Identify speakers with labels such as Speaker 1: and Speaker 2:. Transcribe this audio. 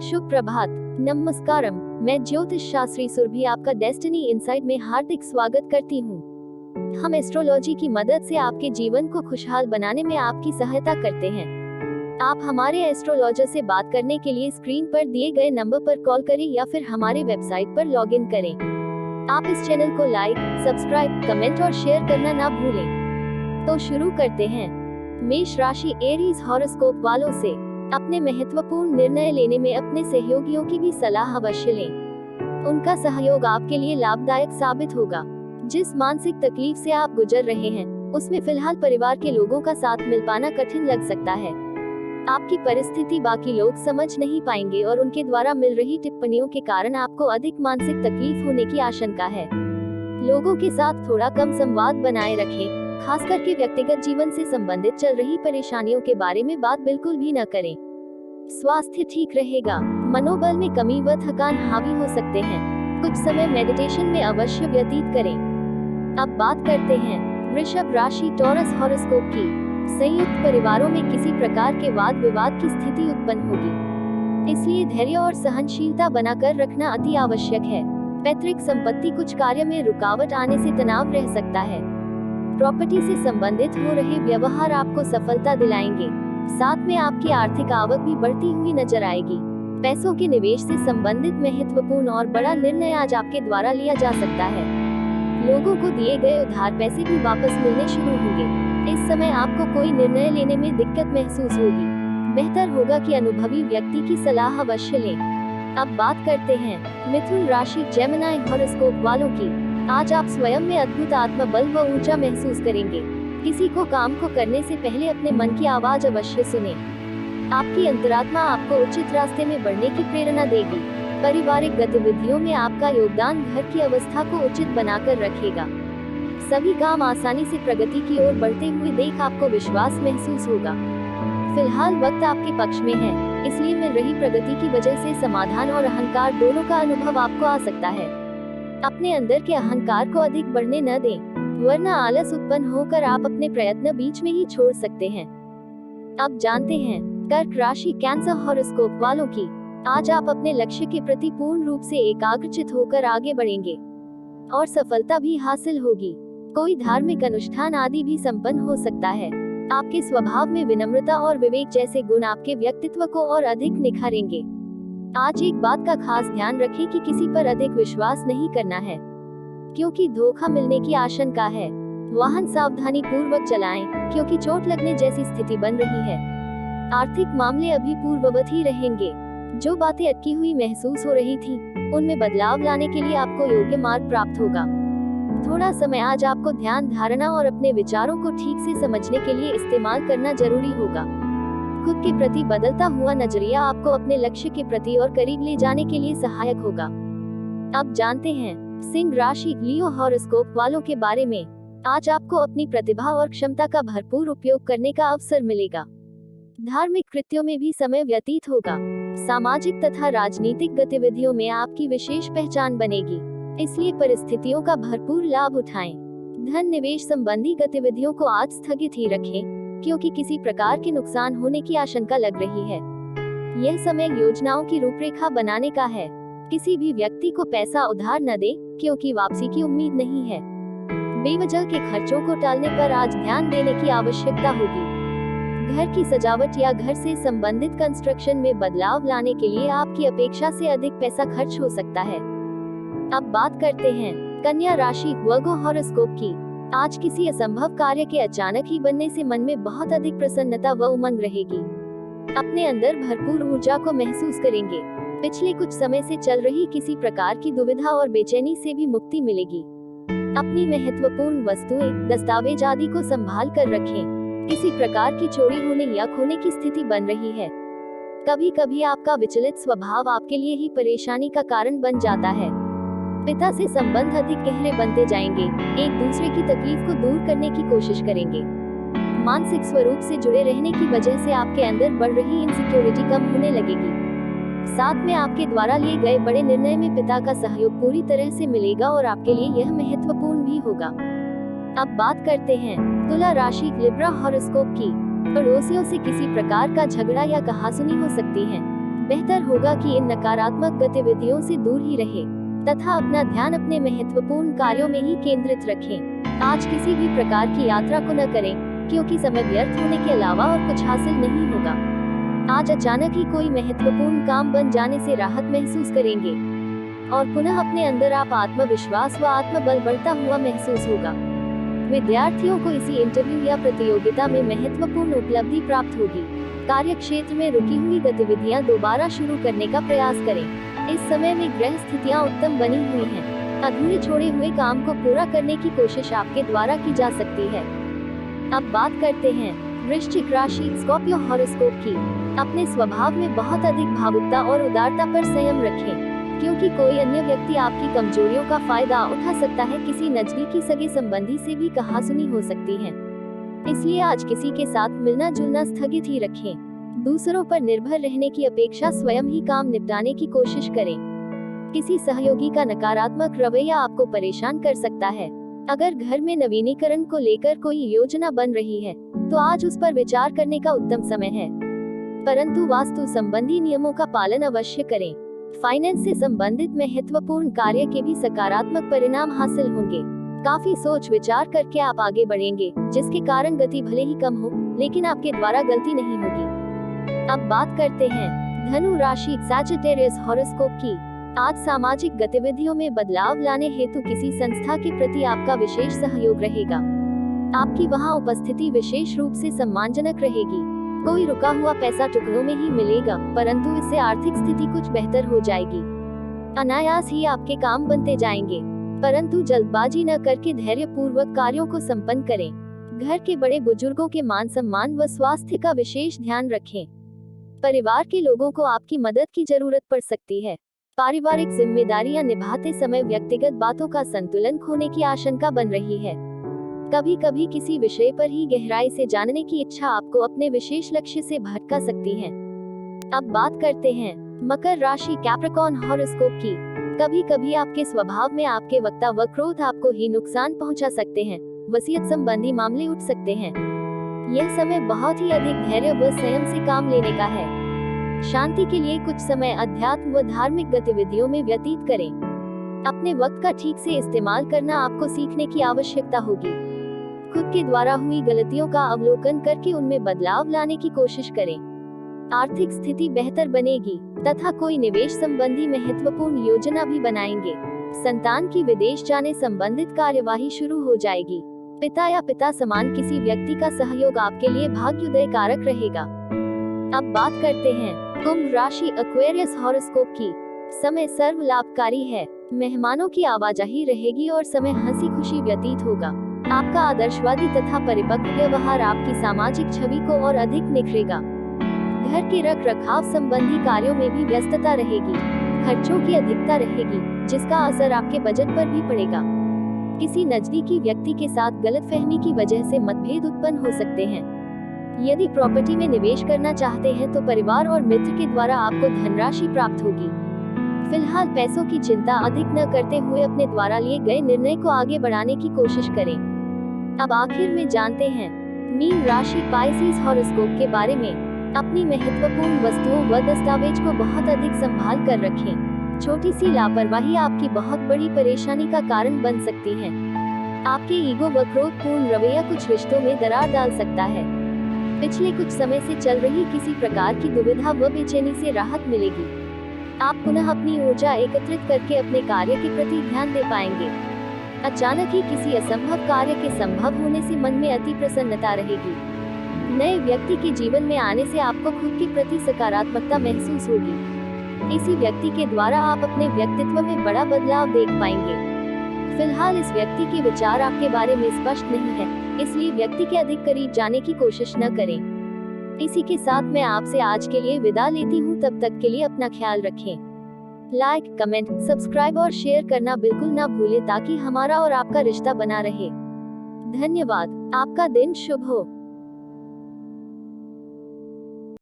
Speaker 1: शुभ प्रभात, नमस्कारम। मैं ज्योतिष शास्त्री सुरभि आपका डेस्टिनी इनसाइट में हार्दिक स्वागत करती हूँ। हम एस्ट्रोलॉजी की मदद से आपके जीवन को खुशहाल बनाने में आपकी सहायता करते हैं। आप हमारे एस्ट्रोलॉजर से बात करने के लिए स्क्रीन पर दिए गए नंबर पर कॉल करें या फिर हमारे वेबसाइट पर लॉगिन करें। आप इस चैनल को लाइक, सब्सक्राइब, कमेंट और शेयर करना ना भूलें। तो शुरू करते हैं। मेष राशि एरीज हॉरोस्कोप वालों से अपने महत्वपूर्ण निर्णय लेने में अपने सहयोगियों की भी सलाह अवश्य लें। उनका सहयोग आपके लिए लाभदायक साबित होगा। जिस मानसिक तकलीफ से आप गुजर रहे हैं, उसमें फिलहाल परिवार के लोगों का साथ मिल पाना कठिन लग सकता है। आपकी परिस्थिति बाकी लोग समझ नहीं पाएंगे और उनके द्वारा मिल रही टिप्पणियों के कारण आपको अधिक मानसिक तकलीफ होने की आशंका है। लोगों के साथ थोड़ा कम संवाद बनाए रखें, खास करके व्यक्तिगत जीवन से संबंधित चल रही परेशानियों के बारे में बात बिल्कुल भी न करें। स्वास्थ्य ठीक रहेगा, मनोबल में कमी व थकान हावी हो सकते हैं। कुछ समय मेडिटेशन में अवश्य व्यतीत करें। अब बात करते हैं वृषभ राशि टॉरस हॉरोस्कोप की। संयुक्त परिवारों में किसी प्रकार के वाद विवाद की स्थिति उत्पन्न होगी, इसलिए धैर्य और सहनशीलता बनाकर रखना अति आवश्यक है। पैतृक संपत्ति कुछ कार्य में रुकावट आने से तनाव रह सकता है। प्रॉपर्टी से संबंधित हो रहे व्यवहार आपको सफलता दिलाएंगे। साथ में आपकी आर्थिक आवक भी बढ़ती हुई नजर आएगी। पैसों के निवेश से संबंधित महत्वपूर्ण और बड़ा निर्णय आज आपके द्वारा लिया जा सकता है। लोगों को दिए गए उधार पैसे भी वापस मिलने शुरू होंगे। इस समय आपको कोई निर्णय लेने में दिक्कत महसूस होगी। बेहतर होगा कि अनुभवी व्यक्ति की सलाह अवश्य लें। अब बात करते हैं मिथुन राशि जेमिनी हॉरोस्कोप वालों की। आज आप स्वयं में अद्भुत आत्मबल व ऊर्जा महसूस करेंगे। किसी को काम को करने से पहले अपने मन की आवाज अवश्य सुनें। आपकी अंतरात्मा आपको उचित रास्ते में बढ़ने की प्रेरणा देगी। पारिवारिक गतिविधियों में आपका योगदान घर की अवस्था को उचित बनाकर रखेगा। सभी काम आसानी से प्रगति की ओर बढ़ते हुए देख आपको विश्वास महसूस होगा। फिलहाल वक्त आपके पक्ष में है, इसलिए मिल रही प्रगति की वजह से समाधान और अहंकार दोनों का अनुभव आपको आ सकता है। अपने अंदर के अहंकार को अधिक बढ़ने न दें, वरना आलस उत्पन्न होकर आप अपने प्रयत्न बीच में ही छोड़ सकते हैं। अब जानते हैं कर्क राशि कैंसर हॉरोस्कोप वालों की। आज आप अपने लक्ष्य के प्रति पूर्ण रूप से एकाग्रचित होकर आगे बढ़ेंगे और सफलता भी हासिल होगी। कोई धार्मिक अनुष्ठान आदि भी संपन्न हो सकता है। आपके स्वभाव में विनम्रता और विवेक जैसे गुण आपके व्यक्तित्व को और अधिक निखारेंगे। आज एक बात का खास ध्यान रखें कि किसी पर अधिक विश्वास नहीं करना है, क्योंकि धोखा मिलने की आशंका है। वाहन सावधानी पूर्वक चलाएं, क्योंकि चोट लगने जैसी स्थिति बन रही है। आर्थिक मामले अभी पूर्ववत ही रहेंगे। जो बातें अटकी हुई महसूस हो रही थी, उनमें बदलाव लाने के लिए आपको योग्य मार्ग प्राप्त होगा। थोड़ा समय आज आपको ध्यान धारणा और अपने विचारों को ठीक से समझने के लिए इस्तेमाल करना जरूरी होगा। खुद के प्रति बदलता हुआ नजरिया आपको अपने लक्ष्य के प्रति और करीब ले जाने के लिए सहायक होगा। अब जानते हैं सिंह राशि लियो हॉरोस्कोप वालों के बारे में। आज आपको अपनी प्रतिभा और क्षमता का भरपूर उपयोग करने का अवसर मिलेगा। धार्मिक कृत्यों में भी समय व्यतीत होगा। सामाजिक तथा राजनीतिक गतिविधियों में आपकी विशेष पहचान बनेगी, इसलिए परिस्थितियों का भरपूर लाभ उठाएं। धन निवेश संबंधी गतिविधियों को आज स्थगित ही रखें, क्योंकि किसी प्रकार के नुकसान होने की आशंका लग रही है। यह समय योजनाओं की रूपरेखा बनाने का है। किसी भी व्यक्ति को पैसा उधार न दे, क्योंकि वापसी की उम्मीद नहीं है। बेवजह के खर्चों को टालने पर आज ध्यान देने की आवश्यकता होगी। घर की सजावट या घर से संबंधित कंस्ट्रक्शन में बदलाव लाने के लिए आपकी अपेक्षा से अधिक पैसा खर्च हो सकता है। अब बात करते हैं कन्या राशि वर्गो हॉरोस्कोप की। आज किसी असंभव कार्य के अचानक ही बनने से मन में बहुत अधिक प्रसन्नता व उमंग रहेगी। अपने अंदर भरपूर ऊर्जा को महसूस करेंगे। पिछले कुछ समय से चल रही किसी प्रकार की दुविधा और बेचैनी से भी मुक्ति मिलेगी। अपनी महत्वपूर्ण वस्तुएं, दस्तावेज आदि को संभाल कर रखें। किसी प्रकार की चोरी होने या खोने की स्थिति बन रही है। कभी कभी आपका विचलित स्वभाव आपके लिए ही परेशानी का कारण बन जाता है। पिता से संबंध अधिक गहरे बनते जाएंगे। एक दूसरे की तकलीफ को दूर करने की कोशिश करेंगे। मानसिक स्वरूप से जुड़े रहने की वजह से आपके अंदर बढ़ रही इनसिक्योरिटी कम होने लगेगी। साथ में आपके द्वारा लिए गए बड़े निर्णय में पिता का सहयोग पूरी तरह से मिलेगा और आपके लिए यह महत्वपूर्ण भी होगा। अब बात करते हैं तुला राशि लिब्रा हॉरोस्कोप की। पड़ोसियों से किसी प्रकार का झगड़ा या कहासुनी हो सकती है। बेहतर होगा कि इन नकारात्मक गतिविधियों से दूर ही रहे तथा अपना ध्यान अपने महत्वपूर्ण कार्यों में ही केंद्रित रखें। आज किसी भी प्रकार की यात्रा को न करें, क्योंकि समय व्यर्थ होने के अलावा और कुछ हासिल नहीं होगा। आज अचानक ही कोई महत्वपूर्ण काम बन जाने से राहत महसूस करेंगे और पुनः अपने अंदर आप आत्मविश्वास व आत्मबल बढ़ता हुआ महसूस होगा। विद्यार्थियों को इसी इंटरव्यू या प्रतियोगिता में महत्वपूर्ण उपलब्धि प्राप्त होगी। कार्य क्षेत्र में रुकी हुई गतिविधियां दोबारा शुरू करने का प्रयास करें। इस समय में ग्रह स्थितियां उत्तम बनी हुई हैं। अधूरे छोड़े हुए काम को पूरा करने की कोशिश आपके द्वारा की जा सकती है। अब बात करते हैं वृश्चिक राशि स्कॉर्पियो हॉरोस्कोप की। अपने स्वभाव में बहुत अधिक भावुकता और उदारता पर संयम रखें, क्योंकि कोई अन्य व्यक्ति आपकी कमजोरियों का फायदा उठा सकता है। किसी नजदीकी सगे संबंधी से भी कहासुनी हो सकती है, इसलिए आज किसी के साथ मिलना जुलना स्थगित ही रखें। दूसरों पर निर्भर रहने की अपेक्षा स्वयं ही काम निपटाने की कोशिश करें। किसी सहयोगी का नकारात्मक रवैया आपको परेशान कर सकता है। अगर घर में नवीनीकरण को लेकर कोई योजना बन रही है तो आज उस पर विचार करने का उत्तम समय है, परंतु वास्तु संबंधी नियमों का पालन अवश्य करें। फाइनेंस से संबंधित महत्वपूर्ण कार्य के भी सकारात्मक परिणाम हासिल होंगे। काफी सोच विचार करके आप आगे बढ़ेंगे, जिसके कारण गति भले ही कम हो, लेकिन आपके द्वारा गलती नहीं होगी। अब बात करते हैं धनु राशि सैजिटेरियस हॉरोस्कोप की। आज सामाजिक गतिविधियों में बदलाव लाने हेतु किसी संस्था के प्रति आपका विशेष सहयोग रहेगा। आपकी वहां उपस्थिति विशेष रूप से सम्मानजनक रहेगी। कोई रुका हुआ पैसा टुकड़ों में ही मिलेगा, परंतु इससे आर्थिक स्थिति कुछ बेहतर हो जाएगी। अनायास ही आपके काम बनते जाएंगे, परंतु जल्दबाजी न करके धैर्यपूर्वक कार्यों को संपन्न करें। घर के बड़े बुजुर्गों के मान सम्मान व स्वास्थ्य का विशेष ध्यान रखें। परिवार के लोगों को आपकी मदद की जरूरत पड़ सकती है। पारिवारिक जिम्मेदारियां निभाते समय व्यक्तिगत बातों का संतुलन खोने की आशंका बन रही है। कभी कभी किसी विषय पर ही गहराई से जानने की इच्छा आपको अपने विशेष लक्ष्य से भटका सकती है। अब बात करते हैं मकर राशि कैप्रिकॉर्न हॉरोस्कोप की। कभी कभी आपके स्वभाव में आपके वक्ता व क्रोध आपको ही नुकसान पहुंचा सकते हैं। वसीयत संबंधी मामले उठ सकते हैं। यह समय बहुत ही अधिक धैर्य व संयम से काम लेने का है। शांति के लिए कुछ समय अध्यात्म व धार्मिक गतिविधियों में व्यतीत करें। अपने वक्त का ठीक से इस्तेमाल करना आपको सीखने की आवश्यकता होगी। खुद के द्वारा हुई गलतियों का अवलोकन करके उनमें बदलाव लाने की कोशिश करें। आर्थिक स्थिति बेहतर बनेगी तथा कोई निवेश संबंधी महत्वपूर्ण योजना भी बनाएंगे। संतान की विदेश जाने संबंधित कार्यवाही शुरू हो जाएगी। पिता या पिता समान किसी व्यक्ति का सहयोग आपके लिए भाग्योदय कारक रहेगा। अब बात करते हैं कुंभ राशि एक्वेरियस हॉरोस्कोप की। समय सर्व लाभकारी है। मेहमानों की आवाजाही रहेगी और समय हंसी खुशी व्यतीत होगा। आपका आदर्शवादी तथा परिपक्व व्यवहार आपकी सामाजिक छवि को और अधिक निखरेगा। घर के रख रखाव संबंधी कार्यों में भी व्यस्तता रहेगी। खर्चों की अधिकता रहेगी, जिसका असर आपके बजट पर भी पड़ेगा। किसी नजदीकी व्यक्ति के साथ गलतफहमी की वजह से मतभेद उत्पन्न हो सकते हैं। यदि प्रॉपर्टी में निवेश करना चाहते हैं तो परिवार और मित्र के द्वारा आपको धनराशि प्राप्त होगी। फिलहाल पैसों की चिंता अधिक न करते हुए अपने द्वारा लिए गए निर्णय को आगे बढ़ाने की कोशिश करें। अब आखिर में जानते हैं मीन राशि पाइसेस हॉरोस्कोप के बारे में। अपनी महत्वपूर्ण वस्तुओं व दस्तावेज को बहुत अधिक संभाल कर रखें। छोटी सी लापरवाही आपकी बहुत बड़ी परेशानी का कारण बन सकती है। आपके ईगो व क्रोधपूर्ण रवैया कुछ रिश्तों में दरार डाल सकता है। पिछले कुछ समय से चल रही किसी प्रकार की दुविधा व बेचैनी से राहत मिलेगी। आप पुनः अपनी ऊर्जा एकत्रित करके अपने कार्य के प्रति ध्यान दे पाएंगे। अचानक ही किसी असंभव कार्य के संभव होने से मन में अति प्रसन्नता रहेगी। नए व्यक्ति के जीवन में आने से आपको खुद के प्रति सकारात्मकता महसूस होगी। इसी व्यक्ति के द्वारा आप अपने व्यक्तित्व में बड़ा बदलाव देख पाएंगे। फिलहाल इस व्यक्ति के विचार आपके बारे में स्पष्ट नहीं है, इसलिए व्यक्ति के अधिक करीब जाने की कोशिश न करें। इसी के साथ मैं आपसे आज के लिए विदा लेती हूँ। तब तक के लिए अपना ख्याल रखें। लाइक, कमेंट, सब्सक्राइब और शेयर करना बिल्कुल ना भूलें, ताकि हमारा और आपका रिश्ता बना रहे। धन्यवाद। आपका दिन शुभ हो।